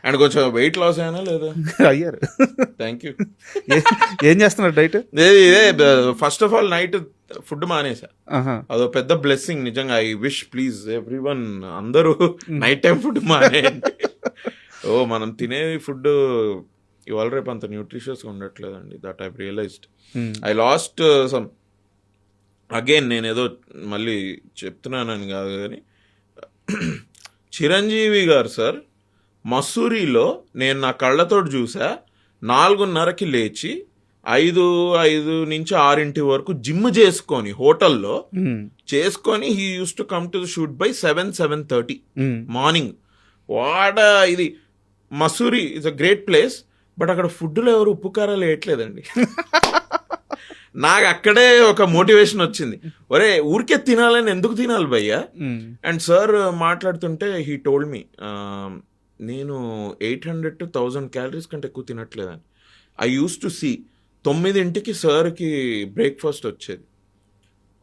And కొంచెం weight loss అయినా లేదా? అయ్యారు. Thank you. ఏం చేస్తున్నారు డైట్? ఇదే first of all night food మానేసా. అదో పెద్ద బ్లెస్సింగ్ నిజంగా. ఐ విష్ ప్లీజ్ ఎవ్రీవన్ అందరూ నైట్ టైం ఫుడ్ మానేయండి. మనం తినే ఫుడ్ ఇవాళ రేపు అంత న్యూట్రిషియస్గా ఉండట్లేదండి. That I realised. I lost some again, నేను ఏదో మళ్ళీ చెప్తున్నానని కాదు కానీ, చిరంజీవి గారు సార్ మసూరిలో నేను నా కళ్ళతోటి చూసా. 4:30కి లేచి 5 నుంచి 6 వరకు జిమ్ చేసుకొని హోటల్లో చేసుకొని he use to come to the shoot by 7:30 morning. ఇది Mussoorie is a great place, but అక్కడ ఫుడ్లో ఎవరు ఉప్పు కారాలు వేయట్లేదండి. నాకు అక్కడే ఒక మోటివేషన్ వచ్చింది, ఒరే ఊరికే తినాలని ఎందుకు తినాలి భయ్యా. అండ్ సార్ మాట్లాడుతుంటే హీ టోల్డ్ మీ, నేను 800 to 1000 క్యాలరీస్ కంటే ఎక్కువ తినట్లేదని. ఐ యూస్ టు సీ 9ంటికి సార్కి బ్రేక్ఫాస్ట్ వచ్చేది.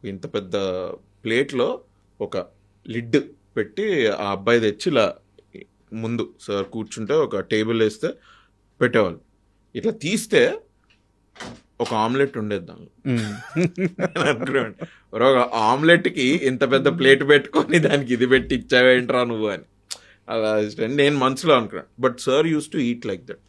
ఇంత పెద్ద ప్లేట్లో ఒక లిడ్ పెట్టి ఆ అబ్బాయి తెచ్చి ఇలా ముందు సార్ కూర్చుంటే ఒక టేబుల్ వేస్తే పెట్టేవాళ్ళు. ఇట్లా తీస్తే ఒక ఆమ్లెట్ ఉండేది దానిలో. ఒక ఆమ్లెట్కి ఇంత పెద్ద ప్లేట్ పెట్టుకొని దానికి ఇది పెట్టి ఇచ్చావేంట్రా నువ్వు అని. అలా నేను మనసులో అనుకున్నాను. But sir use to eat like that.